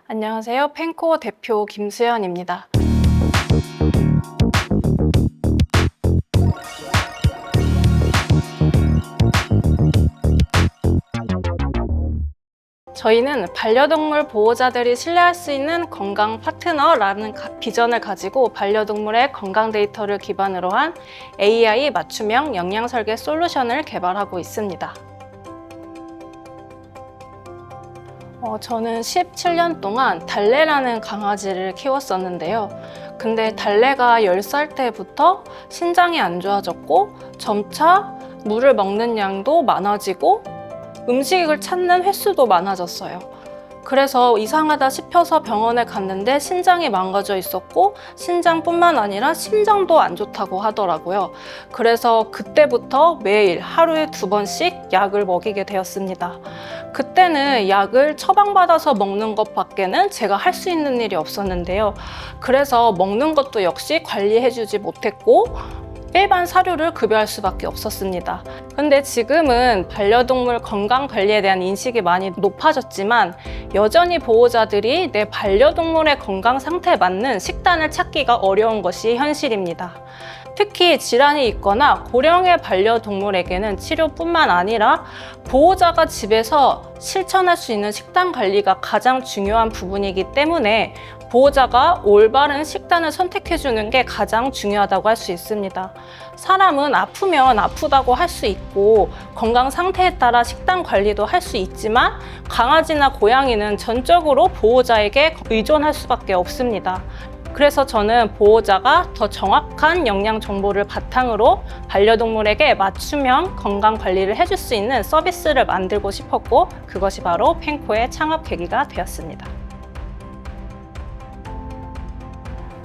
안녕하세요. 펜코 대표 김수연입니다. 저희는 반려동물 보호자들이 신뢰할 수 있는 건강 파트너라는 비전을 가지고 반려동물의 건강 데이터를 기반으로 한 AI 맞춤형 영양 설계 솔루션을 개발하고 있습니다. 저는 17년 동안 달래라는 강아지를 키웠었는데요. 근데 달래가 10살 때부터 신장이 안 좋아졌고 점차 물을 먹는 양도 많아지고 음식을 찾는 횟수도 많아졌어요. 그래서 이상하다 싶어서 병원에 갔는데 신장이 망가져 있었고 신장뿐만 아니라 심장도 안 좋다고 하더라고요. 그래서 그때부터 매일 하루에 2번씩 약을 먹이게 되었습니다. 그때는 약을 처방받아서 먹는 것밖에는 제가 할 수 있는 일이 없었는데요. 그래서 먹는 것도 역시 관리해주지 못했고 일반 사료를 급여할 수밖에 없었습니다. 근데 지금은 반려동물 건강 관리에 대한 인식이 많이 높아졌지만 여전히 보호자들이 내 반려동물의 건강 상태에 맞는 식단을 찾기가 어려운 것이 현실입니다. 특히 질환이 있거나 고령의 반려동물에게는 치료뿐만 아니라 보호자가 집에서 실천할 수 있는 식단 관리가 가장 중요한 부분이기 때문에 보호자가 올바른 식단을 선택해주는 게 가장 중요하다고 할 수 있습니다. 사람은 아프면 아프다고 할 수 있고 건강 상태에 따라 식단 관리도 할 수 있지만 강아지나 고양이는 전적으로 보호자에게 의존할 수밖에 없습니다. 그래서 저는 보호자가 더 정확한 영양 정보를 바탕으로 반려동물에게 맞춤형 건강 관리를 해줄 수 있는 서비스를 만들고 싶었고 그것이 바로 펜코의 창업 계기가 되었습니다.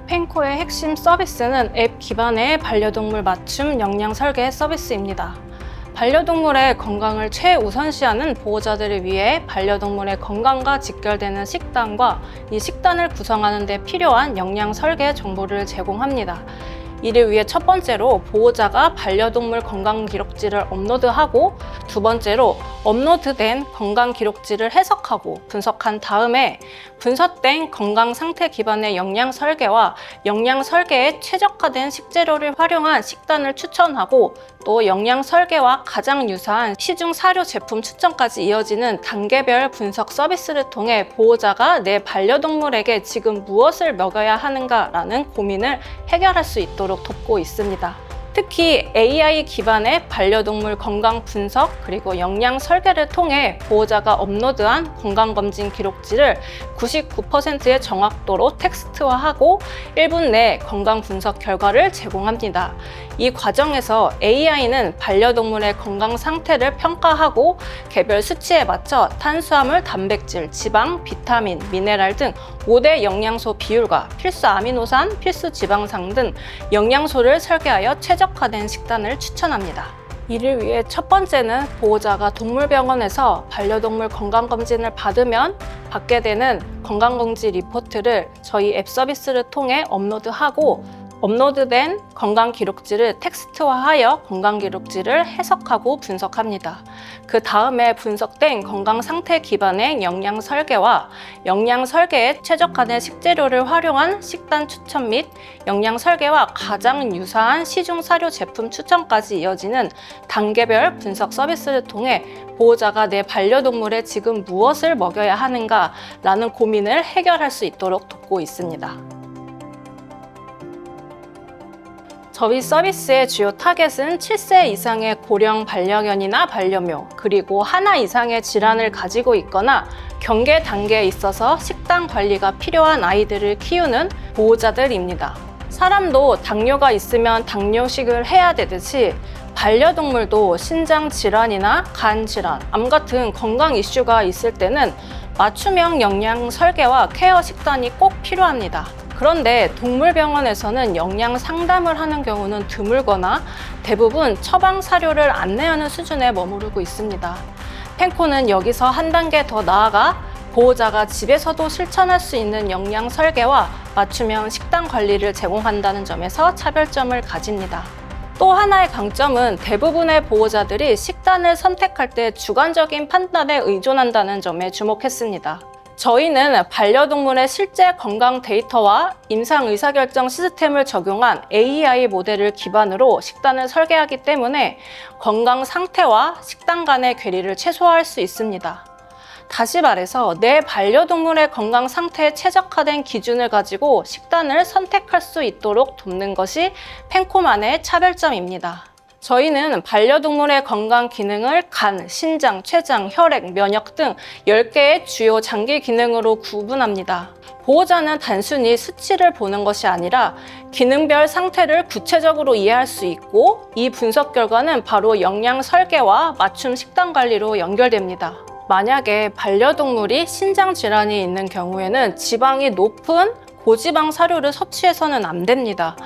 펜코의 핵심 서비스는 앱 기반의 반려동물 맞춤 영양 설계 서비스입니다. 반려동물의 건강을 최우선시하는 보호자들을 위해 반려동물의 건강과 직결되는 식단과 이 식단을 구성하는 데 필요한 영양 설계 정보를 제공합니다. 이를 위해 첫 번째로 보호자가 반려동물 건강 기록지를 업로드하고 두 번째로 업로드된 건강 기록지를 해석하고 분석한 다음에 분석된 건강 상태 기반의 영양 설계와 영양 설계에 최적화된 식재료를 활용한 식단을 추천하고 또 영양 설계와 가장 유사한 시중 사료 제품 추천까지 이어지는 단계별 분석 서비스를 통해 보호자가 내 반려동물에게 지금 무엇을 먹여야 하는가라는 고민을 해결할 수 있도록 돕고 있습니다. 특히 AI 기반의 반려동물 건강 분석 그리고 영양 설계를 통해 보호자가 업로드한 건강검진 기록지를 99%의 정확도로 텍스트화하고 1분 내 건강 분석 결과를 제공합니다. 이 과정에서 AI는 반려동물의 건강 상태를 평가하고 개별 수치에 맞춰 탄수화물, 단백질, 지방, 비타민, 미네랄 등 5대 영양소 비율과 필수 아미노산, 필수 지방산 등 영양소를 설계하여 최적화된 식단을 추천합니다. 이를 위해 첫 번째는 보호자가 동물병원에서 반려동물 건강검진을 받으면 받게 되는 건강검진 리포트를 저희 앱 서비스를 통해 업로드하고 업로드된 건강기록지를 텍스트화하여 건강기록지를 해석하고 분석합니다. 그 다음에 분석된 건강상태 기반의 영양 설계와 영양 설계에 최적화된 식재료를 활용한 식단 추천 및 영양 설계와 가장 유사한 시중 사료 제품 추천까지 이어지는 단계별 분석 서비스를 통해 보호자가 내 반려동물에 지금 무엇을 먹여야 하는가라는 고민을 해결할 수 있도록 돕고 있습니다. 저희 서비스의 주요 타겟은 7세 이상의 고령 반려견이나 반려묘, 그리고 하나 이상의 질환을 가지고 있거나 경계 단계에 있어서 식단 관리가 필요한 아이들을 키우는 보호자들입니다. 사람도 당뇨가 있으면 당뇨식을 해야 되듯이 반려동물도 신장 질환이나 간 질환, 암 같은 건강 이슈가 있을 때는 맞춤형 영양 설계와 케어 식단이 꼭 필요합니다. 그런데 동물병원에서는 영양 상담을 하는 경우는 드물거나 대부분 처방 사료를 안내하는 수준에 머무르고 있습니다. 펜코는 여기서 한 단계 더 나아가 보호자가 집에서도 실천할 수 있는 영양 설계와 맞춤형 식단 관리를 제공한다는 점에서 차별점을 가집니다. 또 하나의 강점은 대부분의 보호자들이 식단을 선택할 때 주관적인 판단에 의존한다는 점에 주목했습니다. 저희는 반려동물의 실제 건강 데이터와 임상 의사결정 시스템을 적용한 AI 모델을 기반으로 식단을 설계하기 때문에 건강 상태와 식단 간의 괴리를 최소화할 수 있습니다. 다시 말해서 내 반려동물의 건강 상태에 최적화된 기준을 가지고 식단을 선택할 수 있도록 돕는 것이 펜코만의 차별점입니다. 저희는 반려동물의 건강 기능을 간, 신장, 췌장, 혈액, 면역 등 10개의 주요 장기 기능으로 구분합니다. 보호자는 단순히 수치를 보는 것이 아니라 기능별 상태를 구체적으로 이해할 수 있고, 이 분석 결과는 바로 영양 설계와 맞춤 식단 관리로 연결됩니다. 만약에 반려동물이 신장 질환이 있는 경우에는 지방이 높은 고지방 사료를 섭취해서는 안 됩니다.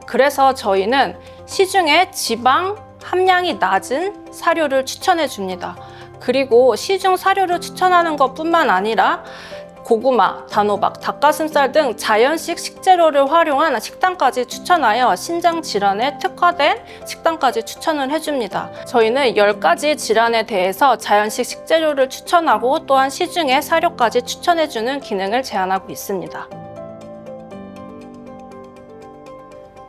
그래서 저희는 시중에 지방 함량이 낮은 사료를 추천해 줍니다. 그리고 시중 사료를 추천하는 것뿐만 아니라 고구마, 단호박, 닭가슴살 등 자연식 식재료를 활용한 식단까지 추천하여 신장 질환에 특화된 식단까지 추천을 해줍니다. 저희는 10가지 질환에 대해서 자연식 식재료를 추천하고 또한 시중에 사료까지 추천해주는 기능을 제안하고 있습니다.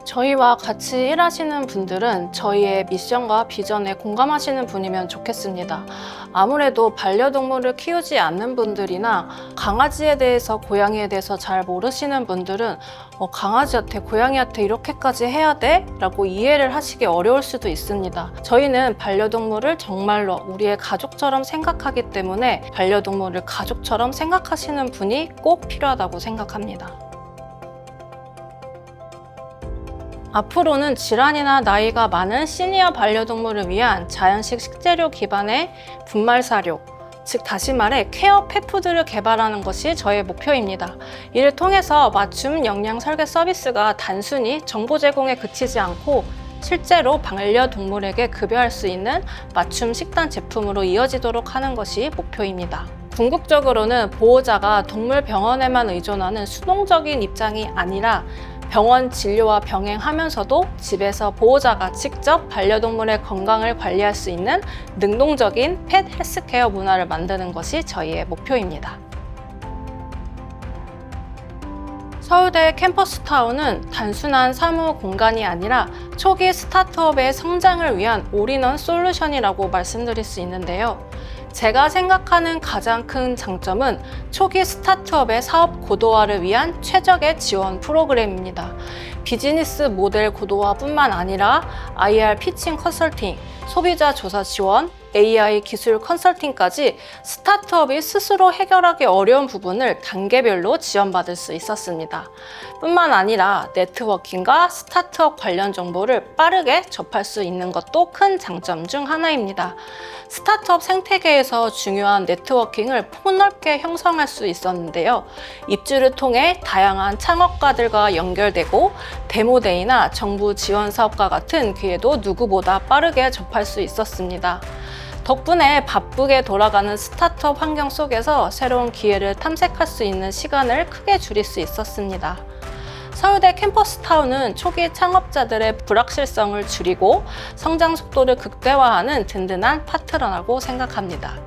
저희와 같이 일하시는 분들은 저희의 미션과 비전에 공감하시는 분이면 좋겠습니다. 아무래도 반려동물을 키우지 않는 분들이나 강아지에 대해서, 고양이에 대해서 잘 모르시는 분들은 강아지한테, 고양이한테 이렇게까지 해야 돼? 라고 이해를 하시기 어려울 수도 있습니다. 저희는 반려동물을 정말로 우리의 가족처럼 생각하기 때문에 반려동물을 가족처럼 생각하시는 분이 꼭 필요하다고 생각합니다. 앞으로는 질환이나 나이가 많은 시니어 반려동물을 위한 자연식 식재료 기반의 분말 사료, 즉 다시 말해 케어 펫푸드를 개발하는 것이 저의 목표입니다. 이를 통해서 맞춤 영양 설계 서비스가 단순히 정보 제공에 그치지 않고 실제로 반려동물에게 급여할 수 있는 맞춤 식단 제품으로 이어지도록 하는 것이 목표입니다. 궁극적으로는 보호자가 동물병원에만 의존하는 수동적인 입장이 아니라 병원 진료와 병행하면서도 집에서 보호자가 직접 반려동물의 건강을 관리할 수 있는 능동적인 펫 헬스케어 문화를 만드는 것이 저희의 목표입니다. 서울대 캠퍼스타운은 단순한 사무 공간이 아니라 초기 스타트업의 성장을 위한 올인원 솔루션이라고 말씀드릴 수 있는데요. 제가 생각하는 가장 큰 장점은 초기 스타트업의 사업 고도화를 위한 최적의 지원 프로그램입니다. 비즈니스 모델 고도화뿐만 아니라 IR 피칭 컨설팅, 소비자 조사 지원, AI 기술 컨설팅까지 스타트업이 스스로 해결하기 어려운 부분을 단계별로 지원받을 수 있었습니다. 뿐만 아니라 네트워킹과 스타트업 관련 정보를 빠르게 접할 수 있는 것도 큰 장점 중 하나입니다. 스타트업 생태계에서 중요한 네트워킹을 폭넓게 형성할 수 있었는데요. 입주를 통해 다양한 창업가들과 연결되고 데모데이나 정부 지원 사업과 같은 기회도 누구보다 빠르게 접할 수 있었습니다. 덕분에 바쁘게 돌아가는 스타트업 환경 속에서 새로운 기회를 탐색할 수 있는 시간을 크게 줄일 수 있었습니다. 서울대 캠퍼스타운은 초기 창업자들의 불확실성을 줄이고 성장 속도를 극대화하는 든든한 파트너라고 생각합니다.